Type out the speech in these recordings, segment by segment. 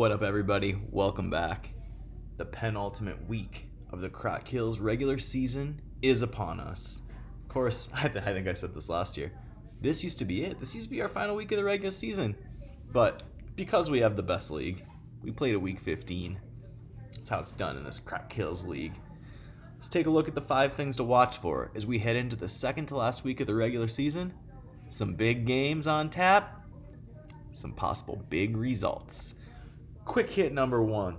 What up, everybody? Welcome back. The penultimate week of the Crack Hills regular season is upon us. Of course, I think I said this last year. This used to be it. This used to be our final week of the regular season. But because we have the best league, we played a week 15. That's how it's done in this Crack Hills league. Let's take a look at the 5 things to watch for as we head into the second to last week of the regular season. Some big games on tap. Some possible big results. Quick hit number 1.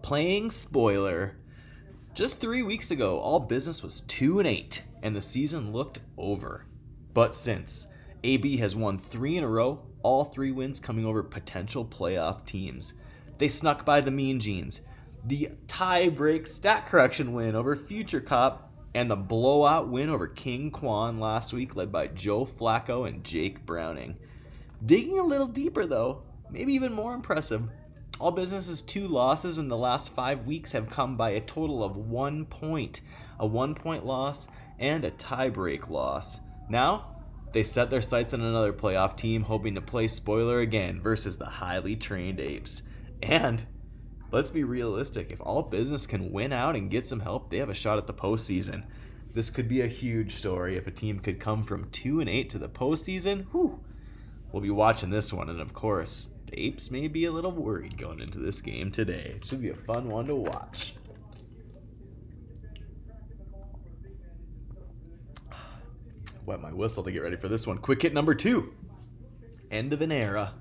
Playing spoiler. Just 3 weeks ago, all business was 2-8, and the season looked over. But since, AB has won 3 in a row, all 3 wins coming over potential playoff teams. They snuck by the Mean Genes, the tie-break stat correction win over Future Cop, and the blowout win over King Kwan last week, led by Joe Flacco and Jake Browning. Digging a little deeper, though, maybe even more impressive, all business's 2 losses in the last 5 weeks have come by a total of 1 point. A 1-point loss and a tie-break loss. Now, they set their sights on another playoff team, hoping to play spoiler again versus the highly trained Apes. And let's be realistic, if all business can win out and get some help, they have a shot at the postseason. This could be a huge story if a team could come from 2-8 to the postseason. Whew. We'll be watching this one, and of course, the Apes may be a little worried going into this game today. It should be a fun one to watch. Wet my whistle to get ready for this one. Quick hit number 2. End of an era.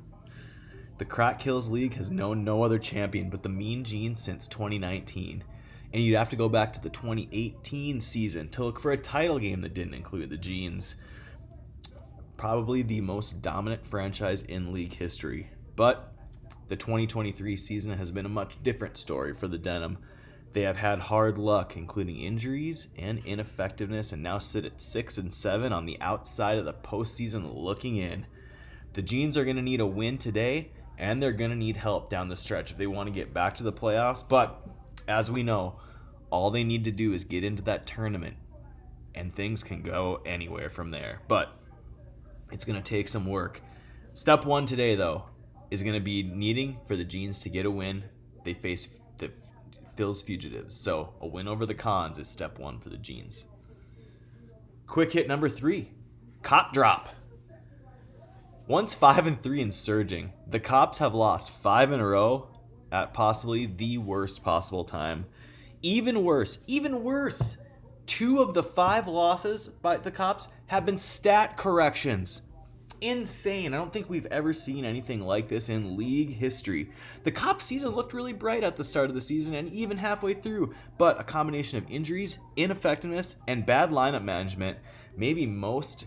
The Crack Hills League has known no other champion but the Mean Genes since 2019. And you'd have to go back to the 2018 season to look for a title game that didn't include the Genes. Probably the most dominant franchise in league history. But the 2023 season has been a much different story for the Denim. They have had hard luck, including injuries and ineffectiveness, and now sit at 6-7 on the outside of the postseason looking in. The Genes are going to need a win today, and they're going to need help down the stretch if they want to get back to the playoffs. But as we know, all they need to do is get into that tournament, and things can go anywhere from there. But it's going to take some work. Step 1 today, though, is going to be needing for the Genes to get a win. They face the Phil's Fugitives, so a win over the Cons is step 1 for the Genes. Quick hit number 3. Cop drop. Once 5-3 and surging, the Cops have lost 5 in a row at possibly the worst possible time. Even worse, 2 of the 5 losses by the Cops have been stat corrections. Insane. I don't think we've ever seen anything like this in league history. The Cops season looked really bright at the start of the season and even halfway through, but a combination of injuries, ineffectiveness, and bad lineup management, maybe most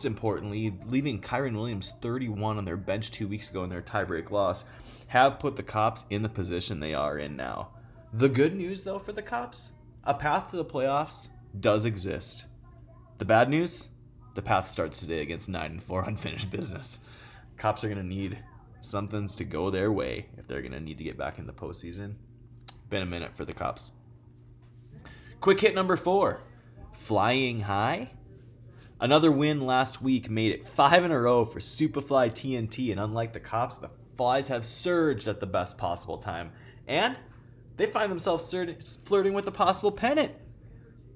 importantly, leaving Kyron Williams 31 on their bench 2 weeks ago in their tiebreak loss, have put the Cops in the position they are in now. The good news, though, for the Cops, a path to the playoffs does exist. The bad news, the path starts today against 9-4 unfinished business. Cops are going to need somethings to go their way if they're going to need to get back in the postseason. Been a minute for the Cops. Quick hit number 4. Flying high. Another win last week made it 5 in a row for Superfly TNT, and unlike the Cops, the Flies have surged at the best possible time. And they find themselves flirting with a possible pennant.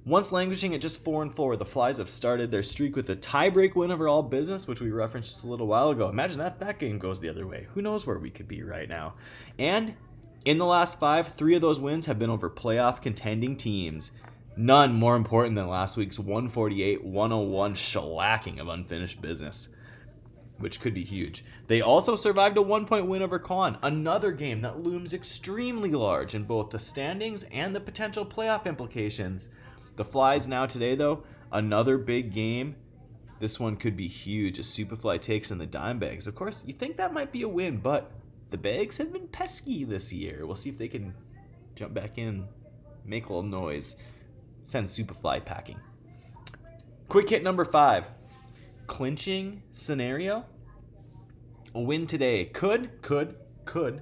Once languishing at just 4-4, the Flies have started their streak with a tiebreak win over all business, which we referenced just a little while ago. Imagine that game goes the other way. Who knows where we could be right now? And in the last 5, 3 of those wins have been over playoff contending teams. None more important than last week's 148-101 shellacking of unfinished business, which could be huge. They also survived a 1-point win over Kwan, another game that looms extremely large in both the standings and the potential playoff implications. The Flies now today, though, another big game. This one could be huge as Superfly takes in the Dimebags. Of course, you think that might be a win, but the Bags have been pesky this year. We'll see if they can jump back in, make a little noise, send Superfly packing. Quick hit number 5. Clinching scenario. A win today could crown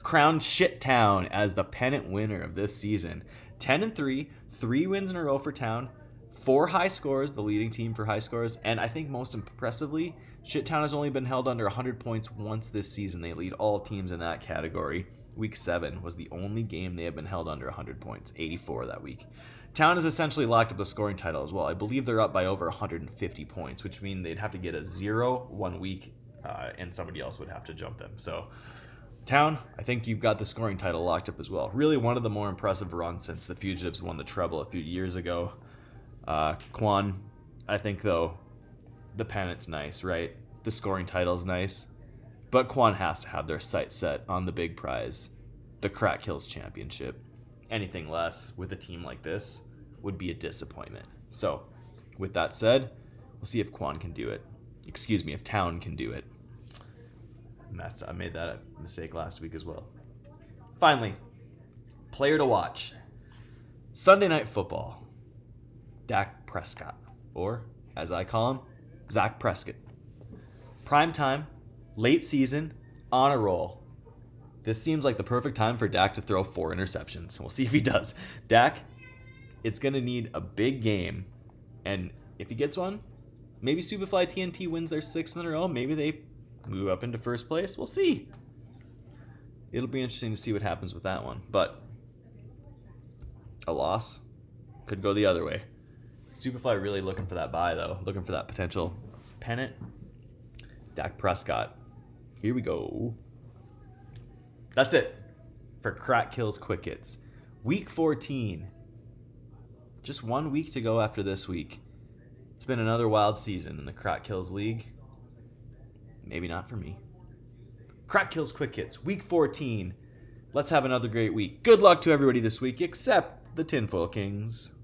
Shittown as the pennant winner of this season. 10-3, 3 wins in a row for Town, 4 high scores, the leading team for high scores, and I think most impressively, Shittown has only been held under 100 points once this season. They lead all teams in that category. Week 7 was the only game they have been held under 100 points, 84 that week. Town has essentially locked up the scoring title as well. I believe they're up by over 150 points, which means they'd have to get a 0 1 week, and somebody else would have to jump them. So, Town, I think you've got the scoring title locked up as well. Really one of the more impressive runs since the Fugitives won the treble a few years ago. Quan, I think, though, the pennant's nice, right? The scoring title's nice. But Quan has to have their sights set on the big prize, the Crack Hills Championship. Anything less with a team like this would be a disappointment. So, with that said, we'll see if Quan can do it. Excuse me, if Town can do it. I made that mistake last week as well. Finally, player to watch. Sunday Night Football. Dak Prescott, or as I call him, Zach Prescott. Prime time, late season, on a roll. This seems like the perfect time for Dak to throw 4 interceptions. We'll see if he does. Dak, it's going to need a big game. And if he gets one, maybe Superfly TNT wins their 6th in a row. Maybe they move up into first place. We'll see. It'll be interesting to see what happens with that one. But a loss could go the other way. Superfly really looking for that bye, though. Looking for that potential pennant. Dak Prescott. Here we go. That's it for Crack Kills Quick Hits. Week 14. Just 1 week to go after this week. It's been another wild season in the Crack Kills League. Maybe not for me. Crack Kills Quick Hits, Week 14. Let's have another great week. Good luck to everybody this week, except the Tinfoil Kings.